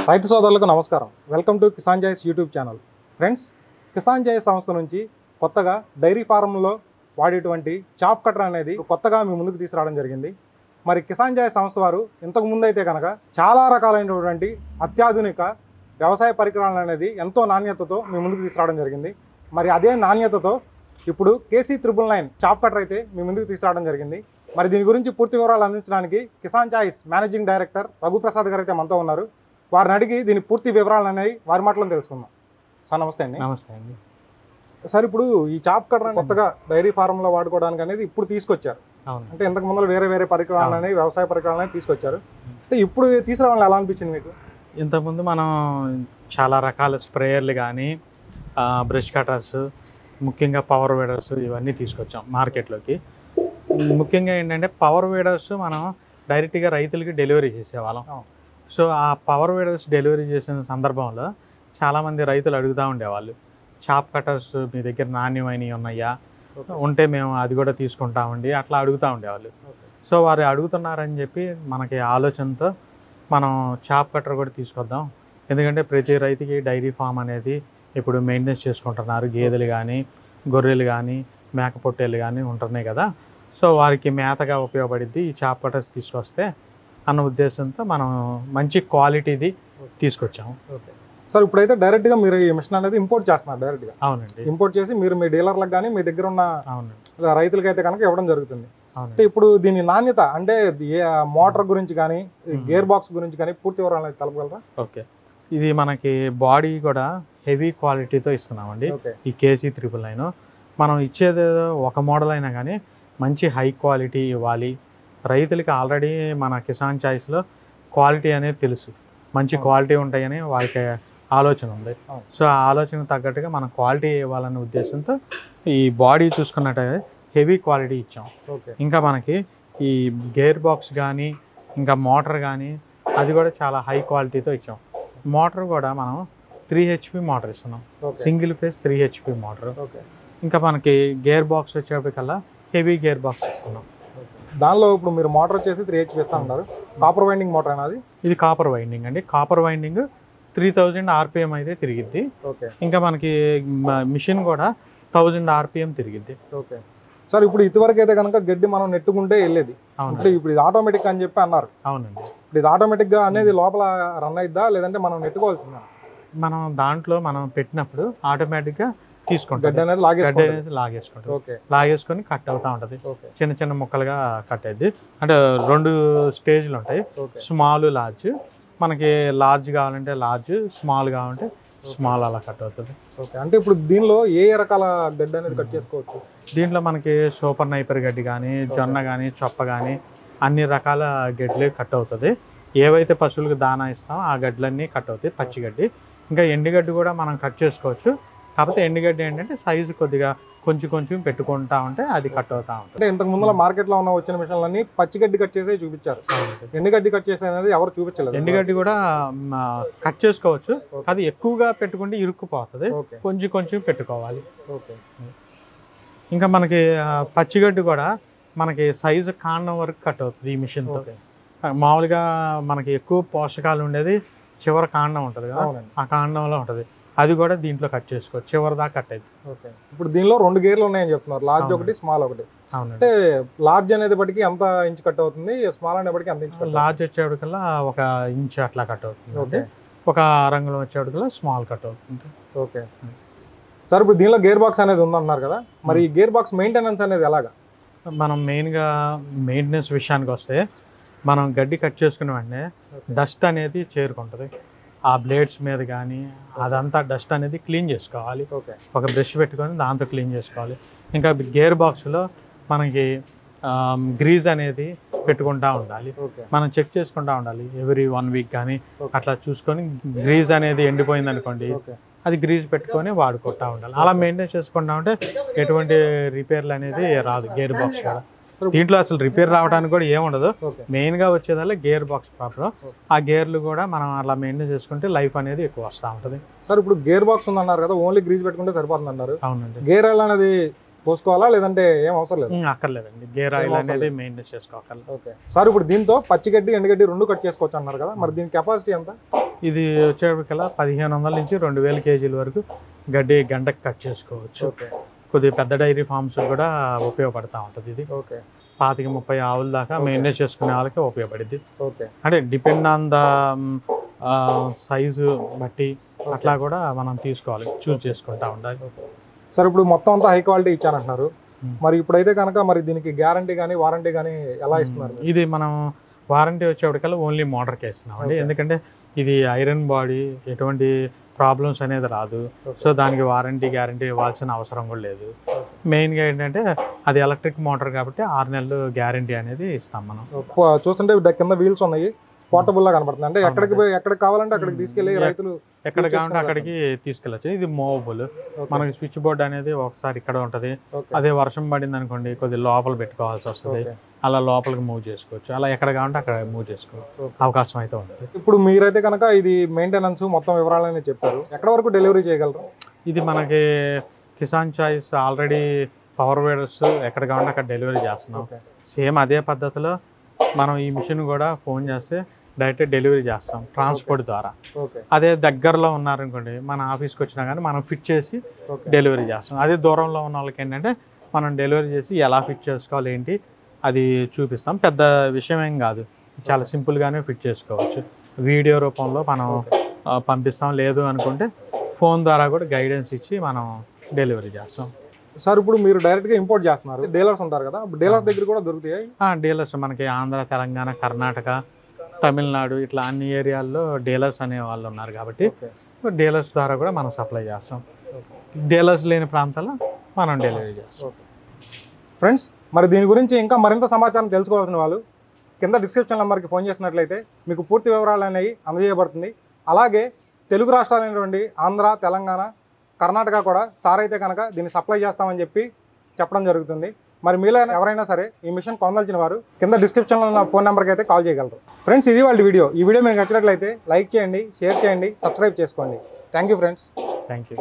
రైతు సోదరులకు నమస్కారం. Welcome to Kisan Joys YouTube channel. Friends, Kisan Joys సంస్థ నుంచి కొత్తగా డైరీ ఫారంలో వాడేటువంటి చాప్ కటర్ అనేది కొత్తగా మీ ముందుకు తీసుకురావడం జరిగింది. మరి కిసాన్ జాయ్స్ సంస్థ వారు ఇంతకు ముందు అయితే కనుక చాలా రకాలైనటువంటి అత్యాధునిక వ్యవసాయ పరికరాలు అనేది ఎంతో నాణ్యతతో మీ ముందుకు తీసుకురావడం జరిగింది. మరి అదే నాణ్యతతో ఇప్పుడు KC999 చాప్ కటర్ అయితే మీ ముందుకు తీసుకురావడం జరిగింది. మరి దీని గురించి పూర్తి వివరాలు అందించడానికి కిసాన్ జాయ్స్ మేనేజింగ్ డైరెక్టర్ రఘుప్రసాద్ గారు అయితే మనతో ఉన్నారు. వారిని అడిగి దీని పూర్తి వివరాలు అనేవి వారి మాటలో తెలుసుకుందాం. సార్ నమస్తే అండి. నమస్తే అండి. సార్, ఇప్పుడు ఈ చాప్ కటర్ కొత్తగా డైరీ ఫారంలో వాడుకోవడానికి అనేది ఇప్పుడు తీసుకొచ్చారు. అంటే ఇంతకు ముందు వేరే పరికరాలు అనేవి వ్యవసాయ పరికరాలు అనేవి తీసుకొచ్చారు. అంటే ఇప్పుడు తీసుకురావాలని ఎలా అనిపించింది మీకు? ఇంతకుముందు మనం చాలా రకాల స్ప్రేయర్లు కానీ బ్రష్ కటర్స్, ముఖ్యంగా పవర్ వీడర్స్ ఇవన్నీ తీసుకొచ్చాం మార్కెట్లోకి. ముఖ్యంగా ఏంటంటే పవర్ వీడర్స్ మనం డైరెక్ట్గా రైతులకి డెలివరీ చేసేవాళ్ళం. సో ఆ పవర్ వీడర్స్ డెలివరీ చేసిన సందర్భంలో చాలామంది రైతులు అడుగుతూ ఉండేవాళ్ళు, చాప్ కటర్స్ మీ దగ్గర నాణ్యమైనవి ఉన్నాయా, ఉంటే మేము అది కూడా తీసుకుంటామండి, అట్లా అడుగుతూ ఉండేవాళ్ళు. సో వారు అడుగుతున్నారని చెప్పి మనకి ఆలోచనతో మనం చాప్ కటర్ కూడా తీసుకొద్దాం. ఎందుకంటే ప్రతి రైతుకి డైరీ ఫామ్ అనేది ఇప్పుడు మెయింటెనెన్స్ చేసుకుంటున్నారు. గేదెలు కానీ, గొర్రెలు కానీ, మేక పొట్టేళ్ళు కానీ ఉంటున్నాయి కదా. సో వారికి మేతగా ఉపయోగపడిద్ది ఈ చాప్ కటర్స్ తీసుకొస్తే అన్న ఉద్దేశంతో మనం మంచి క్వాలిటీది తీసుకొచ్చాము. సార్, ఇప్పుడైతే డైరెక్ట్గా మీరు ఈ మిషన్ అనేది ఇంపోర్ట్ చేస్తున్నారు డైరెక్ట్గా? అవునండి. ఇంపోర్ట్ చేసి మీరు మీ డీలర్లకు కానీ మీ దగ్గర ఉన్న రైతులకైతే కనుక ఇవ్వడం జరుగుతుంది. అంటే ఇప్పుడు దీని నాణ్యత అంటే మోటార్ గురించి కానీ గేర్ బాక్స్ గురించి కానీ పూర్తి వివరాలు తెలపగలరా? ఓకే, ఇది మనకి బాడీ కూడా హెవీ క్వాలిటీతో ఇస్తున్నామండి. ఈ KC999 మనం ఇచ్చేది ఒక మోడల్ అయినా కానీ మంచి హై క్వాలిటీ ఇవ్వాలి. రైతులకి ఆల్రెడీ మన కిసాన్ చాయిస్లో క్వాలిటీ అనేది తెలుసు, మంచి క్వాలిటీ ఉంటాయని వాళ్ళకి ఆలోచన ఉంది. సో ఆ ఆలోచన తగ్గట్టుగా మనం క్వాలిటీ ఇవ్వాలనే ఉద్దేశంతో ఈ బాడీ చూసుకున్నట్టయితే హెవీ క్వాలిటీ ఇచ్చాం. ఇంకా మనకి ఈ గేర్ బాక్స్ కానీ ఇంకా మోటార్ కానీ అది కూడా చాలా హై క్వాలిటీతో ఇచ్చాం. మోటార్ కూడా మనం 3 HP మోటార్ ఇస్తున్నాం, సింగిల్ ఫేజ్ 3 HP మోటార్. ఇంకా మనకి గేర్ బాక్స్ వచ్చేప్పటికల్లా హెవీ గేర్ బాక్స్ ఇస్తున్నాం. దానిలో ఇప్పుడు మీరు మోటార్ వచ్చేసి 3 HP ఇస్తా ఉన్నారు. కాపర్ వైండింగ్ మోటార్ అనేది? ఇది కాపర్ వైండింగ్ అండి. కాపర్ వైండింగ్ 3000 RPM అయితే తిరిగిద్ది. ఇంకా మనకి మిషన్ కూడా 1000 RPM తిరిగిద్ది. ఓకే సార్, ఇప్పుడు ఇదివరకు అయితే కనుక గడ్డి మనం నెట్టుకుంటే వెళ్ళేది, ఇప్పుడు ఇది ఆటోమేటిక్ అని చెప్పి అన్నారు. అవునండి. ఇప్పుడు ఇది ఆటోమేటిక్గా అనేది లోపల రన్ అయిద్దా లేదంటే మనం నెట్టుకోవాల్సిందా? మనం దాంట్లో మనం పెట్టినప్పుడు ఆటోమేటిక్గా తీసుకుంటాం, గడ్డి అనేది లాగేసుకొని కట్ అవుతూ ఉంటుంది. చిన్న చిన్న ముక్కలుగా కట్ అయ్యింది. అంటే 2 స్టేజ్లు ఉంటాయి, స్మాల్ లార్జ్. మనకి లార్జ్ కావాలంటే లార్జ్, స్మాల్ కావాలంటే స్మాల్, అలా కట్ అవుతుంది. ఓకే, అంటే ఇప్పుడు దీనిలో ఏ రకాల గడ్డి అనేది కట్ చేసుకోవచ్చు? దీంట్లో మనకి సూపర్ నైపర్ గడ్డి కానీ, జొన్న కానీ, చొప్ప కానీ అన్ని రకాల గడ్డలు కట్ అవుతుంది. ఏవైతే పశువులకు దానా ఇస్తామో ఆ గడ్డలన్నీ కట్ అవుతాయి, పచ్చిగడ్డి. ఇంకా ఎండుగడ్డి కూడా మనం కట్ చేసుకోవచ్చు. కాకపోతే ఎండుగడ్డి ఏంటంటే సైజు కొద్దిగా కొంచెం పెట్టుకుంటా ఉంటే అది కట్ అవుతా ఉంటుంది. అంటే ఇంతకు ముందు మార్కెట్లో ఉన్న వచ్చిన మిషన్లన్నీ పచ్చిగడ్డి కట్ చేసే చూపించారు, ఎండుగడ్డి కట్ చేసే అనేది ఎవరు చూపించలేదు. ఎండుగడ్డి కూడా కట్ చేసుకోవచ్చు, అది ఎక్కువగా పెట్టుకుంటే ఇరుక్కుపోతుంది, కొంచెం పెట్టుకోవాలి. ఓకే, ఇంకా మనకి పచ్చిగడ్డి కూడా మనకి సైజు కాండం వరకు కట్ అవుతుంది ఈ మిషన్తో. మామూలుగా మనకి ఎక్కువ పోషకాలు ఉండేది చివరి కాండం ఉంటుంది కదా, ఆ కాండంలో ఉంటుంది, అది కూడా దీంట్లో కట్ చేసుకోవచ్చు, చివరి దాకా కట్ అయింది. ఓకే, ఇప్పుడు దీనిలో 2 గేర్లు ఉన్నాయని చెప్తున్నారు, లార్జ్ ఒకటి, స్మాల్ ఒకటి. అంటే లార్జ్ అనేటప్పటికి ఎంత ఇంచ్ కట్ అవుతుంది, స్మాల్ అనేప్పటికి ఎంత ఇంచ్? లార్జ్ వచ్చేటికల్లా 1 ఇంచ్ అట్లా కట్ అవుతుంది. అంటే 1 రంగులో వచ్చేటికల్లా స్మాల్ కట్ అవుతుంది. ఓకే సార్, ఇప్పుడు దీనిలో గేర్ బాక్స్ అనేది ఉందన్నారు కదా, మరి ఈ గేర్ బాక్స్ మెయింటెనెన్స్ అనేది ఎలాగా? మనం మెయిన్గా మెయింటెనెన్స్ విషయానికి వస్తే మనం గడ్డి కట్ చేసుకునే వెంటనే డస్ట్ అనేది చేరుకుంటుంది ఆ బ్లేడ్స్ మీద కానీ, అదంతా డస్ట్ అనేది క్లీన్ చేసుకోవాలి. ఒక బ్రష్ పెట్టుకొని దాంతో క్లీన్ చేసుకోవాలి. ఇంకా గేర్ బాక్స్లో మనకి గ్రీజ్ అనేది పెట్టుకుంటూ ఉండాలి, మనం చెక్ చేసుకుంటూ ఉండాలి. ఎవ్రీ 1 వీక్ కానీ అట్లా చూసుకొని గ్రీజ్ అనేది ఎండిపోయింది అనుకోండి, అది గ్రీజ్ పెట్టుకొని వాడుకుంటూ ఉండాలి. అలా మెయింటైన్ చేసుకుంటా ఉంటే ఎటువంటి రిపేర్లు అనేది రాదు గేర్ బాక్స్ కూడా. దీంట్లో అసలు రిపేర్ రావడానికి కూడా ఏముండదు, మెయిన్గా వచ్చేదాల్లో గేర్ బాక్స్ ప్రాబ్లం. ఆ గేర్లు కూడా మనం అలా మెయింటైన్ చేసుకుంటే లైఫ్ అనేది ఎక్కువ వస్తూ ఉంటుంది. సార్, ఇప్పుడు గేర్ బాక్స్ ఉందన్నారు కదా, ఓన్లీ గ్రీజ్ పెట్టుకుంటే సరిపోతుంది అన్నారు. అవునండి. గేర్ ఆయిల్ అనేది పోసుకోవాలా లేదంటే ఏం అవసరం లేదు? అక్కర్లేదండి, గేర్ ఆయిల్ అనేది మెయింటైన్ చేసుకోవాలి. ఓకే సార్, ఇప్పుడు దీంతో పచ్చిగడ్డి ఎండుగడ్డి 2 కట్ చేసుకోవచ్చు అన్నారు కదా, మరి దీని కెపాసిటీ ఎంత? ఇది వచ్చేటికల్లా 1500 నుంచి 2000 కేజీల వరకు గడ్డి గంటకు కట్ చేసుకోవచ్చు. ఓకే కొద్దిగా పెద్ద డైరీ ఫార్మ్స్ కూడా ఉపయోగపడతా ఉంటుంది. ఇది ఓకే 25-30 ఆవుల దాకా మెయింటైన్ చేసుకునే వాళ్ళకి ఉపయోగపడుద్ది. ఓకే అంటే డిపెండ్ ఆన్ ద సైజు బట్టి అట్లా కూడా మనం తీసుకోవాలి, చూస్ చేసుకుంటా ఉండాలి. సార్ ఇప్పుడు మొత్తం అంతా హై క్వాలిటీ ఇచ్చానంటున్నారు, మరి ఇప్పుడైతే కనుక మరి దీనికి గ్యారంటీ కానీ వారంటీ కానీ ఎలా ఇస్తున్నారు? ఇది మనం వారంటీ వచ్చేప్పటికల్లా ఓన్లీ మోటార్కి ఇస్తున్నాం అండి. ఎందుకంటే ఇది ఐరన్ బాడీ, ఎటువంటి ప్రాబ్లమ్స్ అనేది రాదు. సో దానికి వారంటీ గ్యారంటీ ఇవ్వాల్సిన అవసరం కూడా లేదు. మెయిన్గా ఏంటంటే అది ఎలక్ట్రిక్ మోటార్ కాబట్టి 6 నెలలు గ్యారంటీ అనేది ఇస్తాం మనం. చూస్తుంటే కింద వీల్స్ ఉన్నాయి, పోర్టబుల్ లా కనబడుతుంది. అంటే ఎక్కడికి కావాలంటే అక్కడికి తీసుకెళ్లి రైతులు ఎక్కడ కావాలంటే అక్కడికి తీసుకెళ్ళచ్చు. ఇది మూవబుల్. మనకి స్విచ్ బోర్డ్ అనేది ఒకసారి ఇక్కడ ఉంటది, అదే వర్షం పడింది అనుకోండి కొద్దిగా లోపల పెట్టుకోవాల్సి వస్తుంది, అలా లోపలికి మూవ్ చేసుకోవచ్చు. అలా ఎక్కడ కావాలంటే అక్కడ మూవ్ చేసుకోవచ్చు, అవకాశం అయితే ఉంటుంది. ఇప్పుడు మీరైతే కనుక ఇది మెయింటెనెన్స్ మొత్తం వివరాలని చెప్పారు, ఎక్కడ వరకు డెలివరీ చేయగలరు? ఇది మనకి Kisan choice already power weeders ఎక్కడ కావాలంటే అక్కడ డెలివరీ చేస్తున్నాం. సేమ్ అదే పద్ధతిలో మనం ఈ మిషన్ కూడా ఫోన్ చేస్తే డైరెక్ట్ డెలివరీ చేస్తాం ట్రాన్స్పోర్ట్ ద్వారా. అదే దగ్గరలో ఉన్నారనుకోండి మన ఆఫీస్కి వచ్చినా కానీ మనం ఫిట్ చేసి డెలివరీ చేస్తాం. అదే దూరంలో ఉన్న వాళ్ళకి ఏంటంటే మనం డెలివరీ చేసి ఎలా ఫిట్ చేసుకోవాలి ఏంటి అది చూపిస్తాం. పెద్ద విషయం ఏం కాదు, చాలా సింపుల్గానే ఫిట్ చేసుకోవచ్చు. వీడియో రూపంలో మనం పంపిస్తాం, లేదు అనుకుంటే ఫోన్ ద్వారా కూడా గైడెన్స్ ఇచ్చి మనం డెలివరీ చేస్తాం. సార్ ఇప్పుడు మీరు డైరెక్ట్గా ఇంపోర్ట్ చేస్తున్నారు, డీలర్స్ ఉంటారు కదా, డీలర్స్ దగ్గర కూడా దొరుకుతాయి? డీలర్స్ మనకి ఆంధ్ర, తెలంగాణ, కర్ణాటక, తమిళనాడు ఇట్లా అన్ని ఏరియాల్లో డీలర్స్ అనే వాళ్ళు ఉన్నారు కాబట్టి డీలర్స్ ద్వారా కూడా మనం సప్లై చేస్తాం. డీలర్స్ లేని ప్రాంతాల్లో మనం డెలివరీ చేస్తాం. ఫ్రెండ్స్, మరి దీని గురించి ఇంకా మరింత సమాచారం తెలుసుకోవాల్సిన వాళ్ళు కింద డిస్క్రిప్షన్ నెంబర్కి ఫోన్ చేసినట్లయితే మీకు పూర్తి వివరాలు అనేవి అందజేయబడుతుంది. అలాగే తెలుగు రాష్ట్రాలైనటువంటి ఆంధ్ర, తెలంగాణ, కర్ణాటక కూడా సార్ అయితే కనుక దీన్ని సప్లై చేస్తామని చెప్పడం జరుగుతుంది. మరి మీలో ఎవరైనా సరే ఈ మిషన్ పొందాల్సిన వారు కింద డిస్క్రిప్షన్లో ఉన్న ఫోన్ నెంబర్కి అయితే కాల్ చేయగలరు. ఫ్రెండ్స్, ఇది వాళ్ళ వీడియో. ఈ వీడియో మీకు నచ్చినట్లయితే లైక్ చేయండి, షేర్ చేయండి, సబ్స్క్రైబ్ చేసుకోండి. Thank you friends. Thank you.